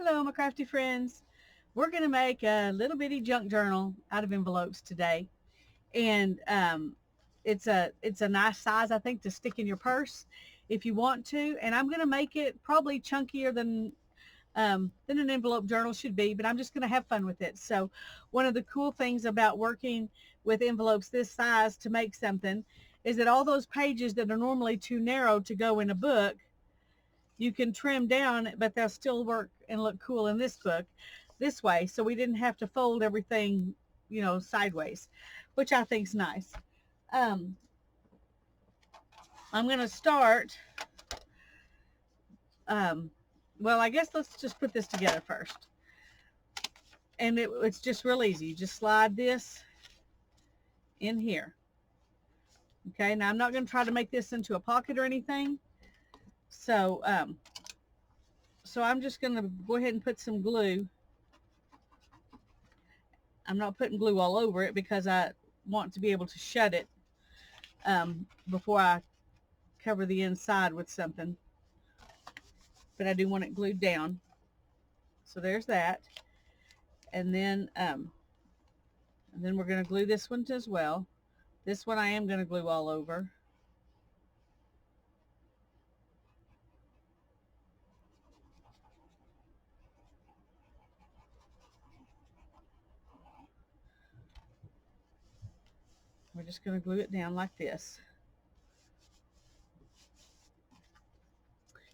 Hello, my crafty friends. We're going to make a little bitty junk journal out of envelopes today. And it's a nice size, I think, to stick in your purse if you want to. And I'm going to make it probably chunkier than an envelope journal should be, but I'm just going to have fun with it. So one of the cool things about working with envelopes this size to make something is that all those pages that are normally too narrow to go in a book, you can trim down, but they'll still work and look cool in this book this way. So we didn't have to fold everything, sideways, which I think is nice. Um, I'm going to start. Um, well, I guess let's just put this together first. And it's just real easy. You just slide this in here. Okay, now I'm not going to try to make this into a pocket or anything. So, so I'm just going to go ahead and put some glue. I'm not putting glue all over it because I want to be able to shut it before I cover the inside with something. But I do want it glued down. So there's that. And then we're going to glue this one as well. This one I am going to glue all over. We're just going to glue it down like this.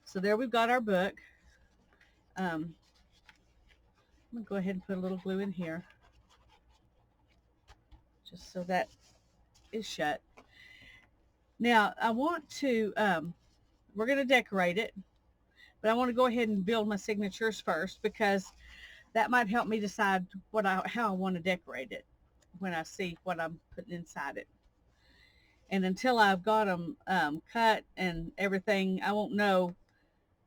So there we've got our book. I'm going to go ahead and put a little glue in here just so that is shut. Now I want to, we're going to decorate it, but I want to go ahead and build my signatures first because that might help me decide how I want to decorate it when I see what I'm putting inside it. And until I've got them cut and everything, I won't know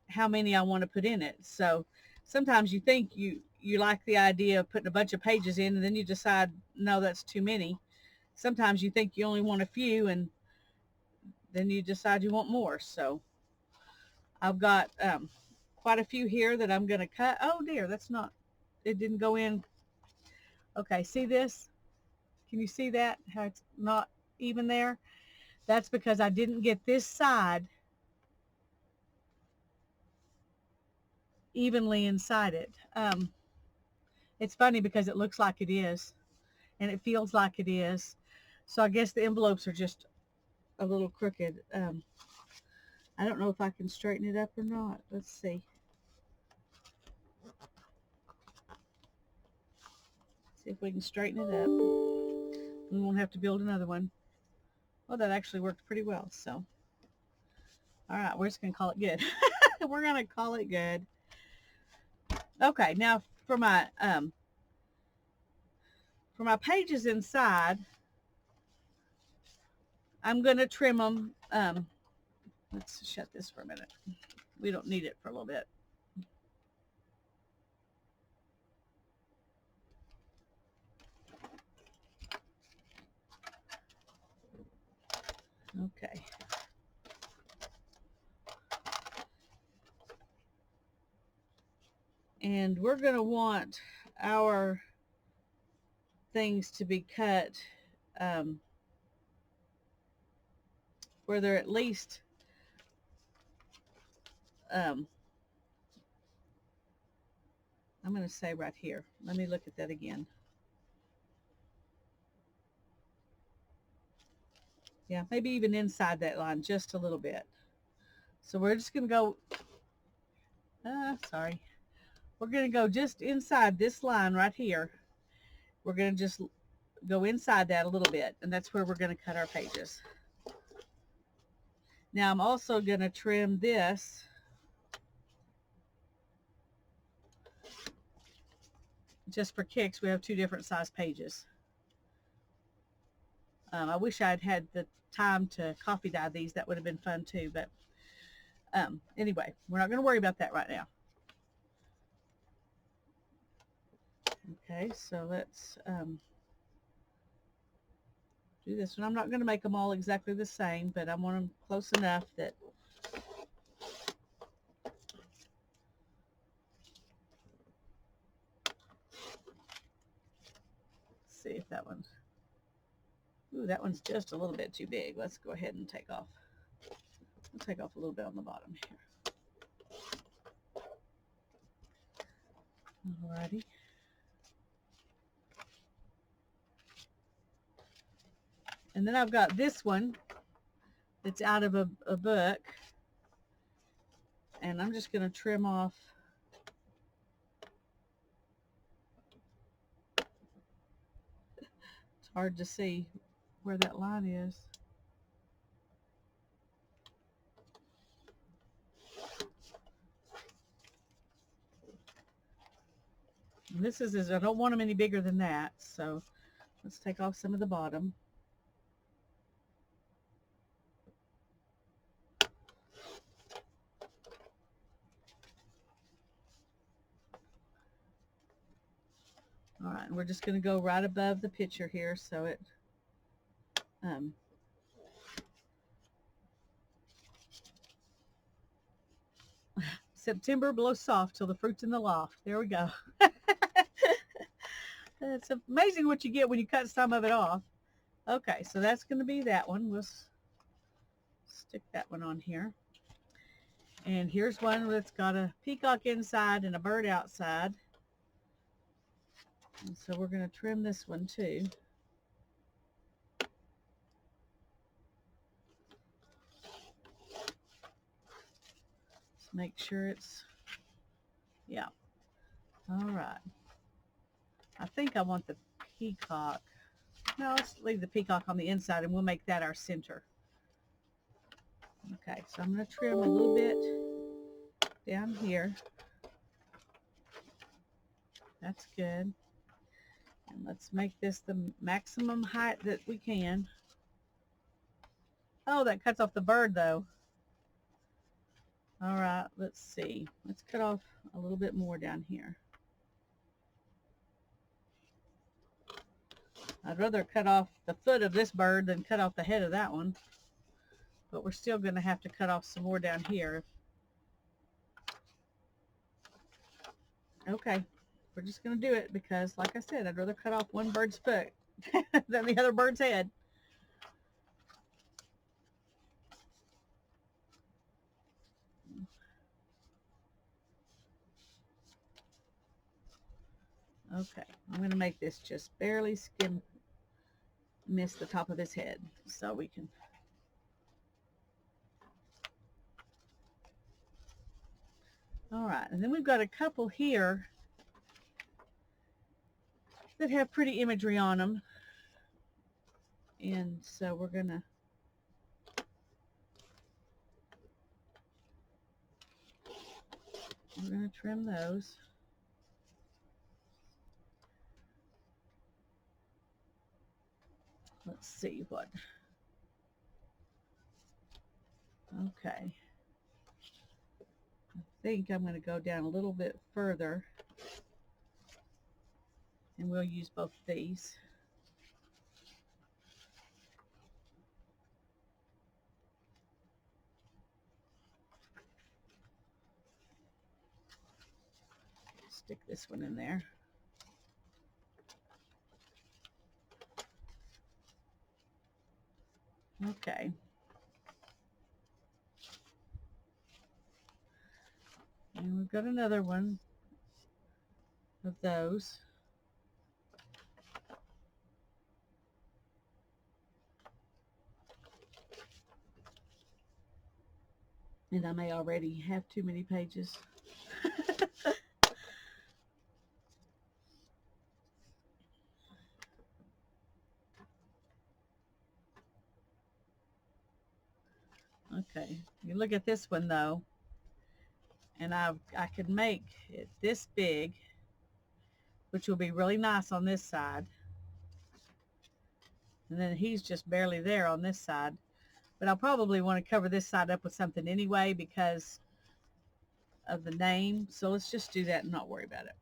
how many I want to put in it. So sometimes you think you like the idea of putting a bunch of pages in, and then you decide, no, that's too many. Sometimes you think you only want a few, and then you decide you want more. So I've got quite a few here that I'm going to cut. Oh dear, it didn't go in. Okay, see this? Can you see that? How it's not even there? That's because I didn't get this side evenly inside it. It's funny because it looks like it is, and it feels like it is. So I guess the envelopes are just a little crooked. I don't know if I can straighten it up or not. Let's see. See if we can straighten it up. We won't have to build another one. Well, that actually worked pretty well. So, all right, we're just going to call it good. We're going to call it good. Okay, now for my pages inside, I'm going to trim them. Let's shut this for a minute. We don't need it for a little bit. Okay. And we're going to want our things to be cut where they're at least I'm going to say right here. Let me look at that again. Yeah, maybe even inside that line just a little bit. So we're just going to go, sorry. We're going to go just inside this line right here. We're going to just go inside that a little bit, and that's where we're going to cut our pages. Now I'm also going to trim this just for kicks. We have two different size pages. I wish I'd had the time to coffee dye these. That would have been fun too, but anyway, we're not going to worry about that right now. Okay, so let's do this one. I'm not going to make them all exactly the same, but I want them close enough that if that one's, ooh, that one's just a little bit too big. Let's go ahead and take off. I'll take off a little bit on the bottom here. Alrighty. And then I've got this one that's out of a book. And I'm just going to trim off it's hard to see where that line is. And this is, I don't want them any bigger than that, so let's take off some of the bottom. All right, and we're just going to go right above the picture here so it September blows soft till the fruit's in the loft. There we go. It's amazing what you get when you cut some of it off. Okay, so that's going to be that one. We'll stick that one on here. And here's one that's got a peacock inside and a bird outside. And so we're going to trim this one too. Let's make sure it's, yeah. All right. I think I want the peacock. No, let's leave the peacock on the inside and we'll make that our center. Okay, so I'm going to trim a little bit down here. That's good. And let's make this the maximum height that we can. Oh, that cuts off the bird though. All right, let's see. Let's cut off a little bit more down here. I'd rather cut off the foot of this bird than cut off the head of that one. But we're still going to have to cut off some more down here. Okay, we're just going to do it because, like I said, I'd rather cut off one bird's foot than the other bird's head. Okay, I'm going to make this just barely miss the top of his head so we can. All right, and then we've got a couple here that have pretty imagery on them. And so we're going to trim those. Let's see what. Okay. I think I'm going to go down a little bit further. And we'll use both of these. Stick this one in there. Okay. And we've got another one of those. And I may already have too many pages. Okay, you look at this one though, and I could make it this big, which will be really nice on this side. And then he's just barely there on this side. But I'll probably want to cover this side up with something anyway because of the name. So let's just do that and not worry about it.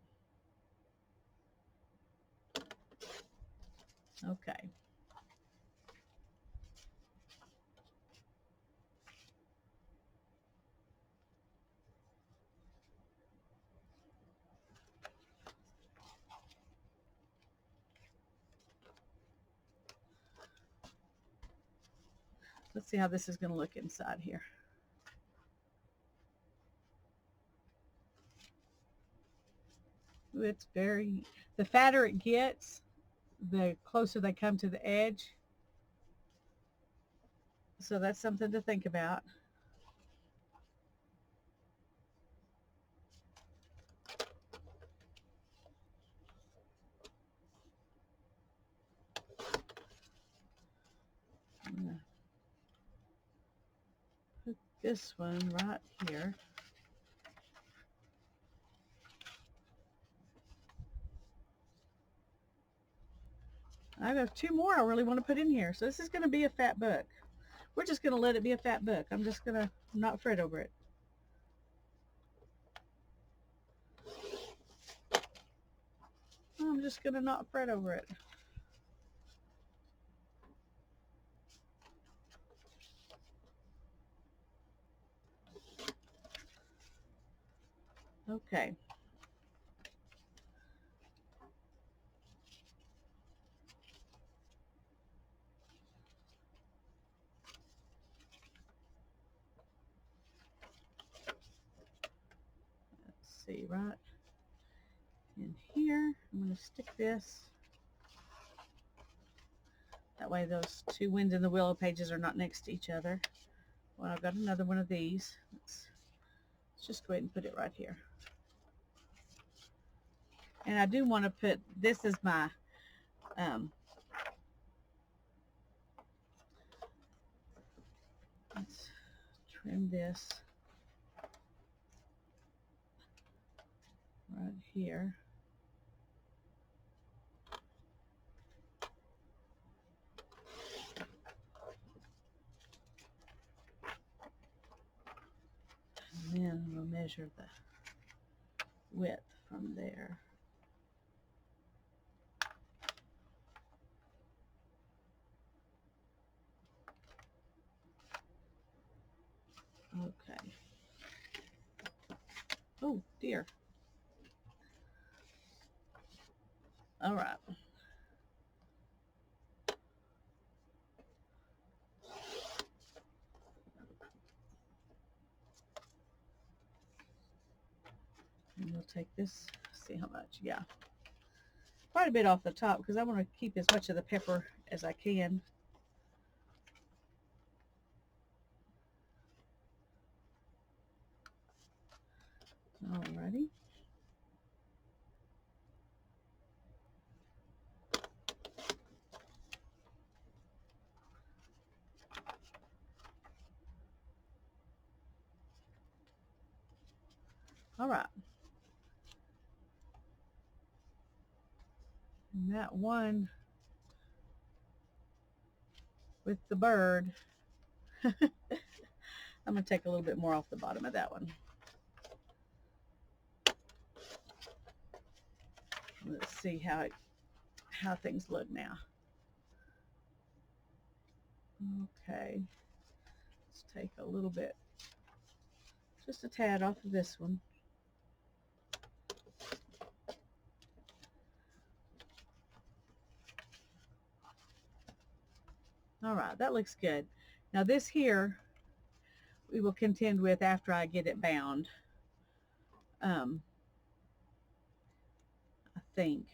Okay. Let's see how this is going to look inside here. Ooh, it's very, the fatter it gets, the closer they come to the edge. So that's something to think about. I'm going to put this one right here. I have two more I really want to put in here. So this is going to be a fat book. We're just going to let it be a fat book. I'm just going to not fret over it. I'm just going to not fret over it. Okay. Let's see, right in here, I'm going to stick this. That way those two Wind in the Willow pages are not next to each other. Well, I've got another one of these. Let's just go ahead and put it right here. And I do want to put, this is my, let's trim this right here. And then we'll measure the width from there. Okay. Oh dear. All right. And we'll take this, see how much, yeah. Quite a bit off the top because I want to keep as much of the pepper as I can. Alrighty. All right. And that one with the bird, I'm going to take a little bit more off the bottom of that one. Let's see how things look now. Okay. Let's take a little bit, just a tad off of this one. All right, that looks good. Now this here, we will contend with after I get it bound. I think.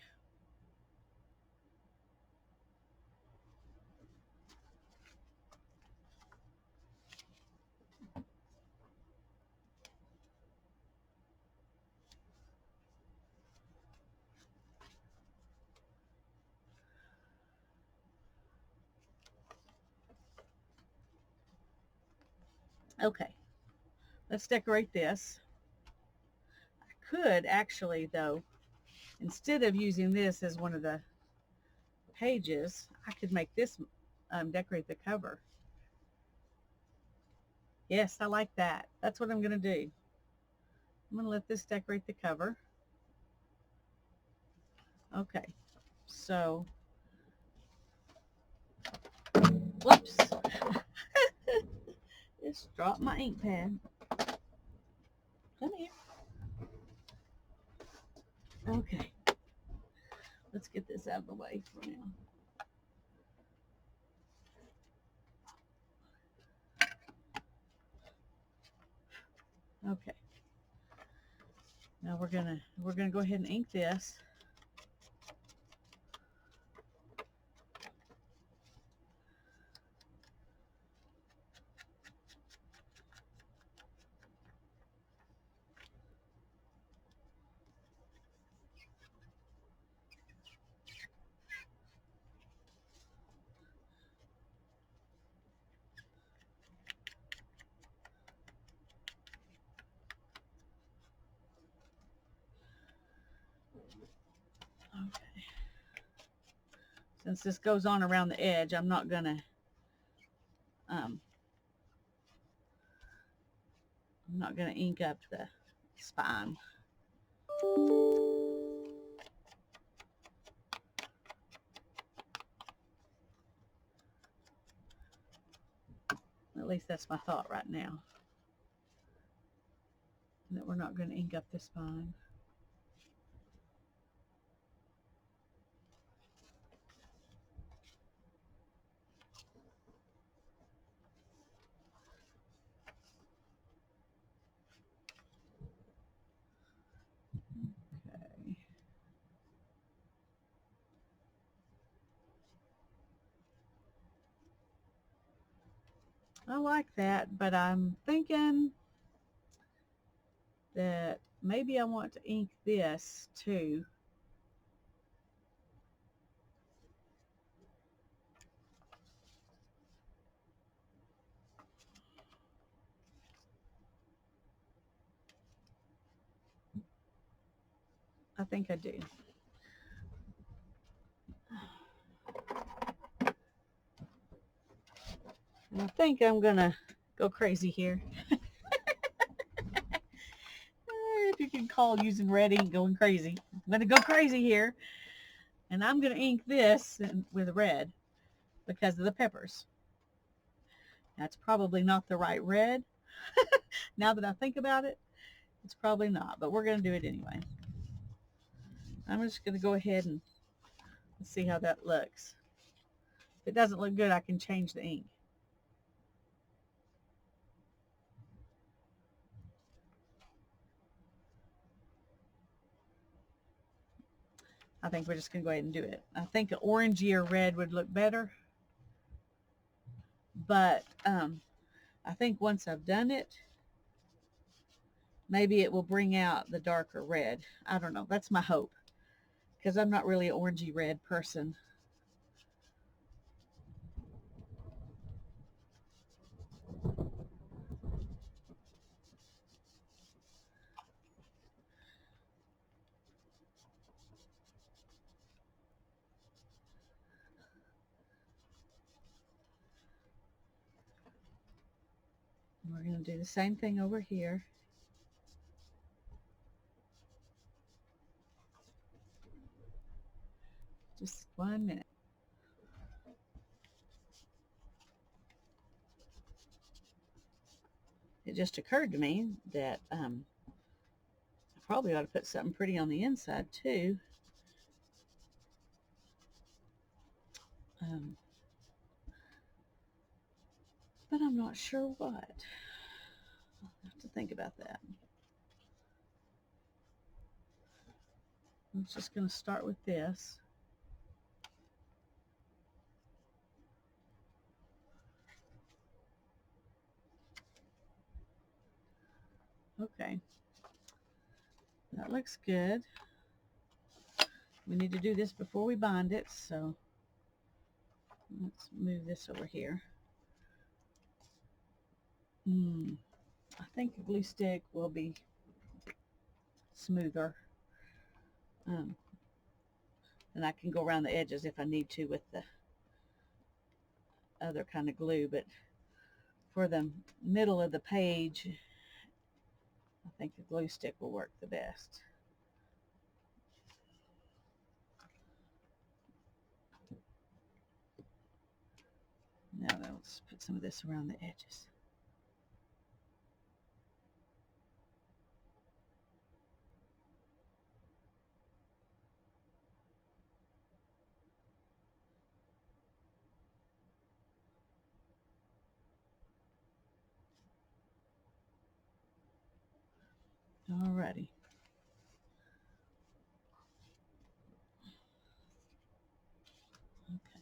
Okay, let's decorate this. I could actually, though, instead of using this as one of the pages, I could make this decorate the cover. Yes, I like that. That's what I'm going to do. I'm going to let this decorate the cover. Okay, so, whoops. Just dropped my ink pad. Come here. Okay. Let's get this out of the way for now. Okay. Now we're gonna go ahead and ink this. Okay. Since this goes on around the edge, I'm not gonna ink up the spine. At least that's my thought right now. That we're not going to ink up the spine. Okay. I like that, but I'm thinking that maybe I want to ink this too. I think I do. And I think I'm going to go crazy here. If you can call using red ink going crazy. I'm going to go crazy here. And I'm going to ink this with red because of the peppers. That's probably not the right red. Now that I think about it, it's probably not, but we're going to do it anyway. I'm just going to go ahead and see how that looks. If it doesn't look good, I can change the ink. I think we're just going to go ahead and do it. I think an orangey or red would look better. But I think once I've done it, maybe it will bring out the darker red. I don't know. That's my hope. Because I'm not really an orangey red person. We're going to do the same thing over here. Just 1 minute. It just occurred to me that I probably ought to put something pretty on the inside too. But I'm not sure what. I'll have to think about that. I'm just going to start with this. Okay. That looks good. We need to do this before we bind it, so let's move this over here. I think the glue stick will be smoother. And I can go around the edges if I need to with the other kind of glue, but for the middle of the page, I think the glue stick will work the best. Now let's put some of this around the edges. Alrighty. Okay.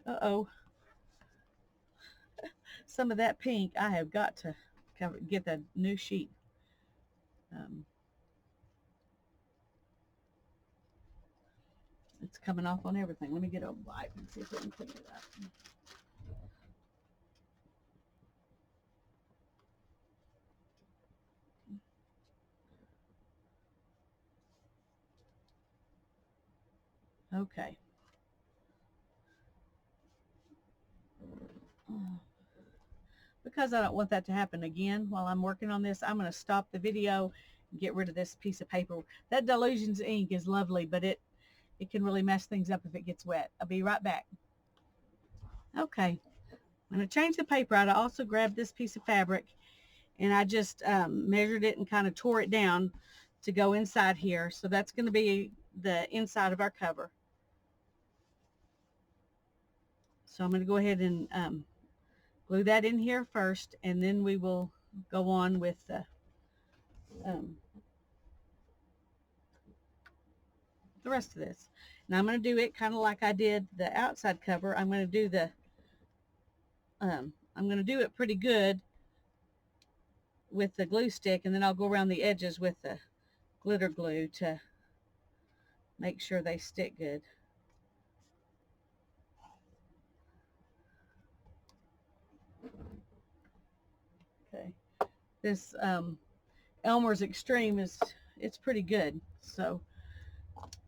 Uh-oh. Some of that pink, I have got to get the new sheet. It's coming off on everything. Let me get a wipe and see if we can clean it up. Okay. Because I don't want that to happen again while I'm working on this, I'm going to stop the video and get rid of this piece of paper. That Dylusions ink is lovely, but it can really mess things up if it gets wet. I'll be right back. Okay. I'm going to change the paper out. I also grabbed this piece of fabric and I just measured it and kind of tore it down to go inside here. So that's going to be the inside of our cover. So I'm going to go ahead and glue that in here first, and then we will go on with the rest of this. Now I'm going to do it kind of like I did the outside cover. I'm going to do the I'm going to do it pretty good with the glue stick, and then I'll go around the edges with the glitter glue to make sure they stick good. Okay, this Elmer's Extreme it's pretty good, so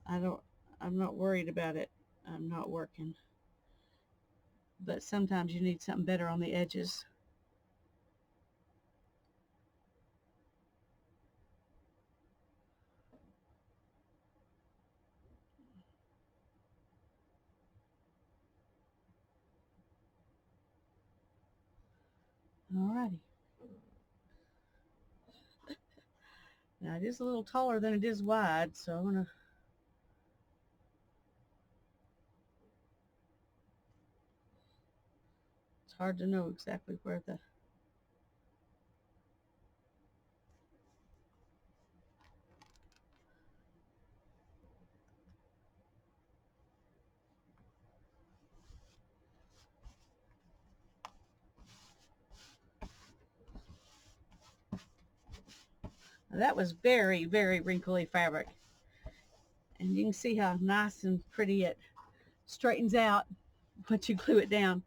I'm not worried about it. I'm not working, but sometimes you need something better on the edges. Alrighty. Now it is a little taller than it is wide, so I'm gonna it's hard to know exactly where the that was very, very wrinkly fabric. And you can see how nice and pretty it straightens out once you glue it down.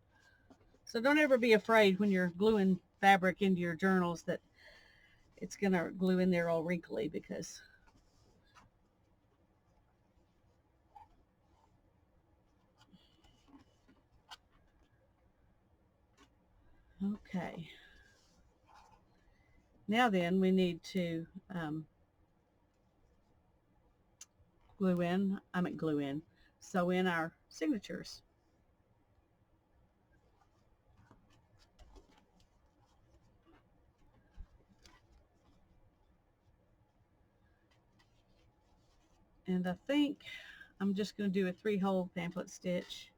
So don't ever be afraid when you're gluing fabric into your journals that it's going to glue in there all wrinkly, because okay. Now then, we need to sew in our signatures. And I think I'm just going to do a 3-hole pamphlet stitch.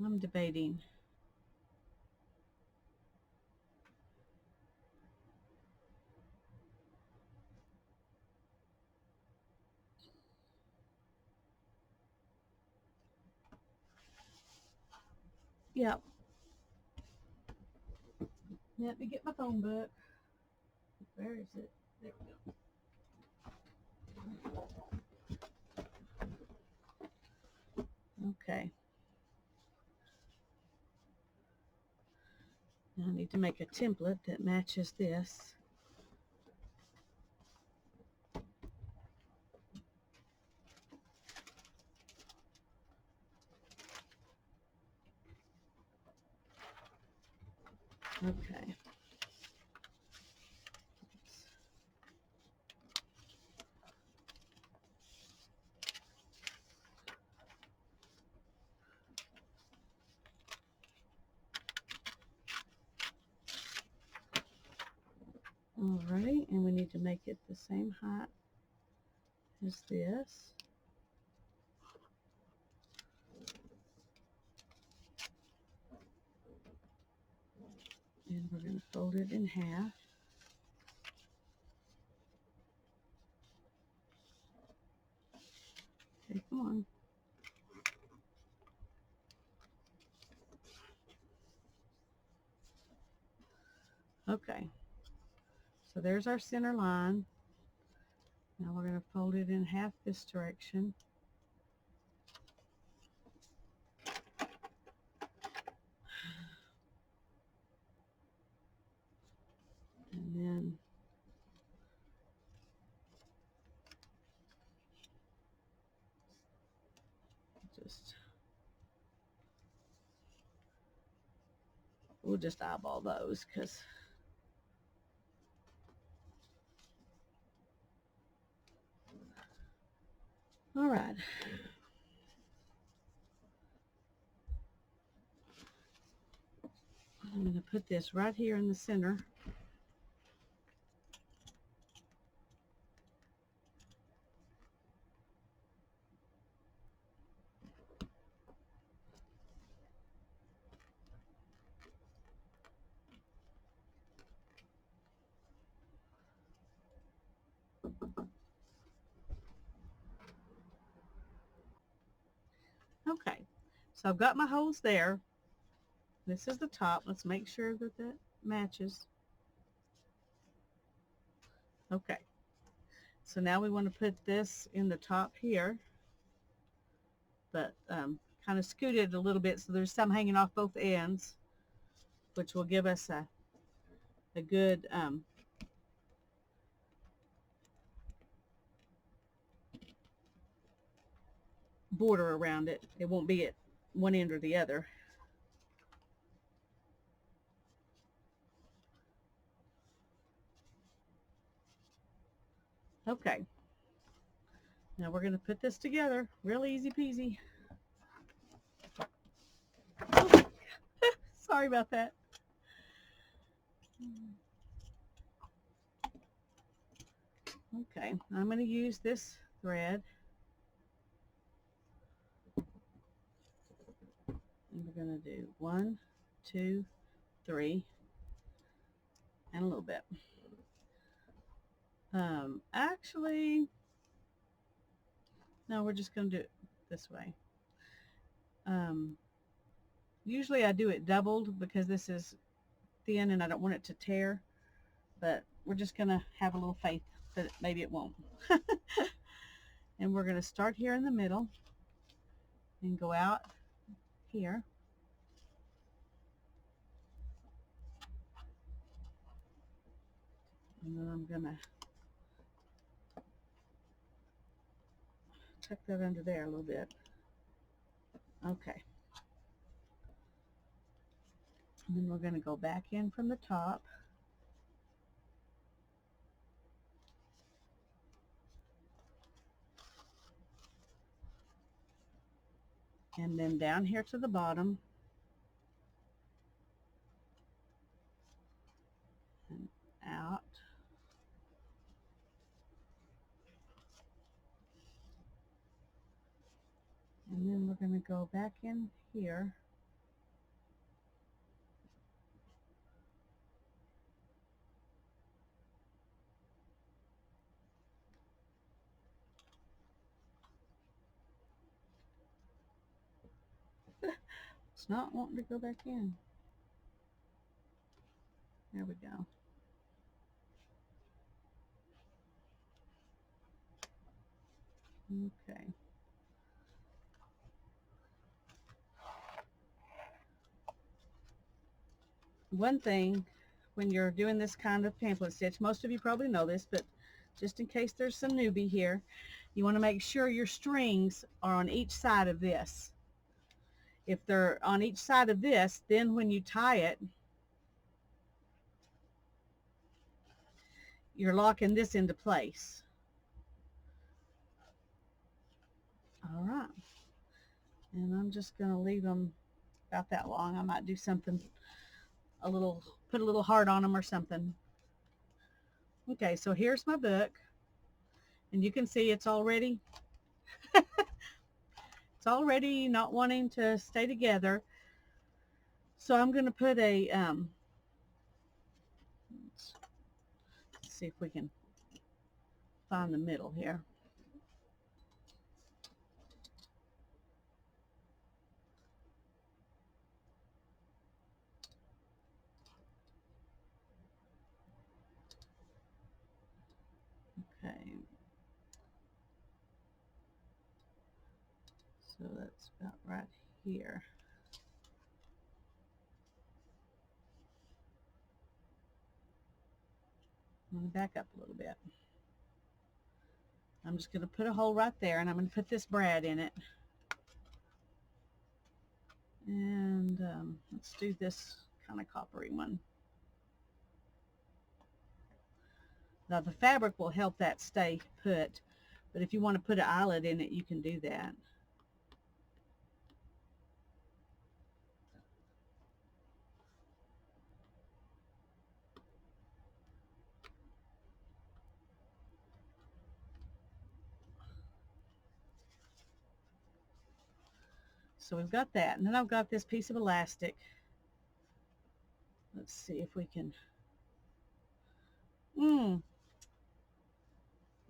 I'm debating. Yep. Let me get my phone book. Where is it? There we go. Okay. Now I need to make a template that matches this. Okay. Alright, and we need to make it the same height as this. And we're going to fold it in half. Okay, come on. Okay, so there's our center line. Now we're going to fold it in half this direction. And then we'll just eyeball those because all right. I'm going to put this right here in the center. Okay, so I've got my holes there. This is the top. Let's make sure that that matches. Okay, so now we want to put this in the top here, but kind of scoot it a little bit so there's some hanging off both ends, which will give us a good border around it. It won't be at one end or the other. Okay, now we're going to put this together. Real easy peasy. Oh, sorry about that. Okay, I'm going to use this thread. And we're going to do 1, 2, 3, and a little bit. Actually, no, we're just going to do it this way. Usually I do it doubled because this is thin and I don't want it to tear, but we're just going to have a little faith that maybe it won't. And we're going to start here in the middle and go out here. And then I'm going to tuck that under there a little bit. Okay. And then we're going to go back in from the top. And then down here to the bottom. And out. And then we're going to go back in here. It's not wanting to go back in. There we go. Okay. One thing when you're doing this kind of pamphlet stitch, most of you probably know this, but just in case there's some newbie here, you want to make sure your strings are on each side of this. If they're on each side of this, then when you tie it, you're locking this into place. All right. And I'm just going to leave them about that long. I might do something put a little heart on them or something. Okay, so here's my book, and you can see it's already not wanting to stay together. So I'm going to put a let's see if we can find the middle here. Okay, so that's about right here. I'm going to back up a little bit. I'm just going to put a hole right there, and I'm going to put this brad in it. And let's do this kind of coppery one. Now the fabric will help that stay put, but if you want to put an eyelet in it, you can do that. So we've got that, and then I've got this piece of elastic. Let's see if we can,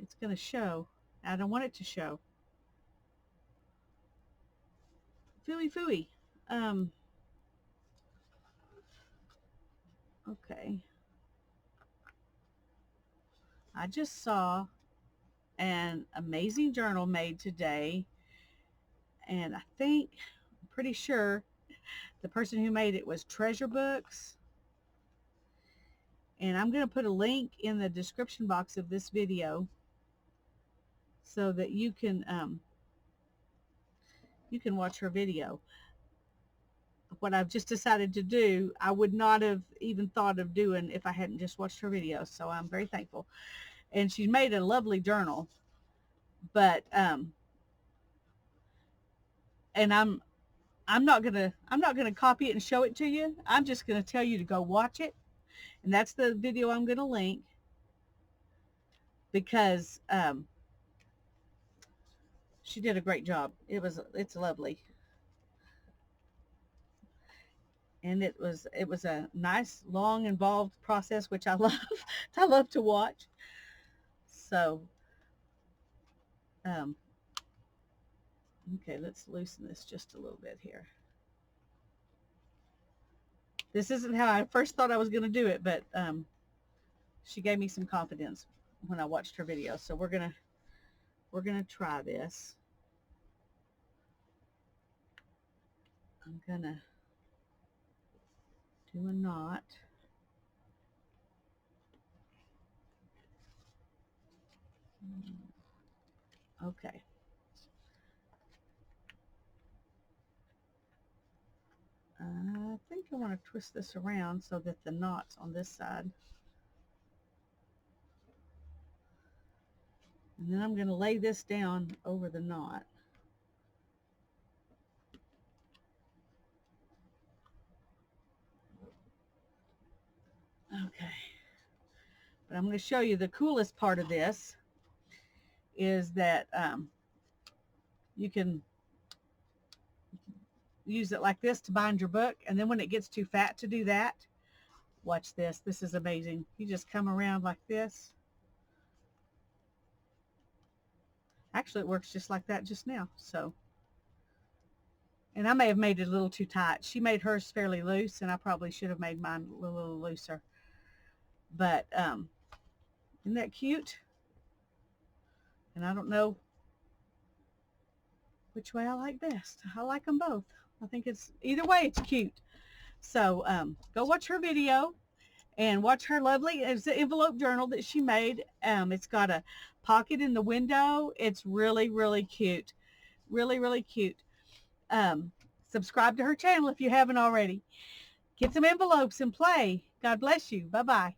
it's going to show. I don't want it to show. Phooey phooey. Okay. I just saw an amazing journal made today, and I'm pretty sure the person who made it was Treasure Books. And I'm going to put a link in the description box of this video so that you can watch her video. What I've just decided to do, I would not have even thought of doing if I hadn't just watched her video. So I'm very thankful. And she's made a lovely journal, but and I'm not gonna copy it and show it to you. I'm just gonna tell you to go watch it, and that's the video I'm gonna link, because she did a great job. It's lovely. And it was a nice, long, involved process, which I love. I love to watch. So, okay, let's loosen this just a little bit here. This isn't how I first thought I was going to do it, but she gave me some confidence when I watched her video. So we're gonna try this. I'm gonna do a knot. Okay. I think I want to twist this around so that the knot's on this side. And then I'm going to lay this down over the knot. Okay. But I'm going to show you the coolest part of this is that you can use it like this to bind your book, and then when it gets too fat to do that, watch this. This is amazing. You just come around like this. Actually, it works just like that just now. So, and I may have made it a little too tight. She made hers fairly loose, and I probably should have made mine a little looser. But isn't that cute? And I don't know which way I like best. I like them both. I think it's either way it's cute. So go watch her video and watch her lovely, it's an envelope journal that she made. It's got a pocket in the window. It's really, really cute. Really, really cute. Subscribe to her channel if you haven't already. Get some envelopes and play. God bless you. Bye-bye.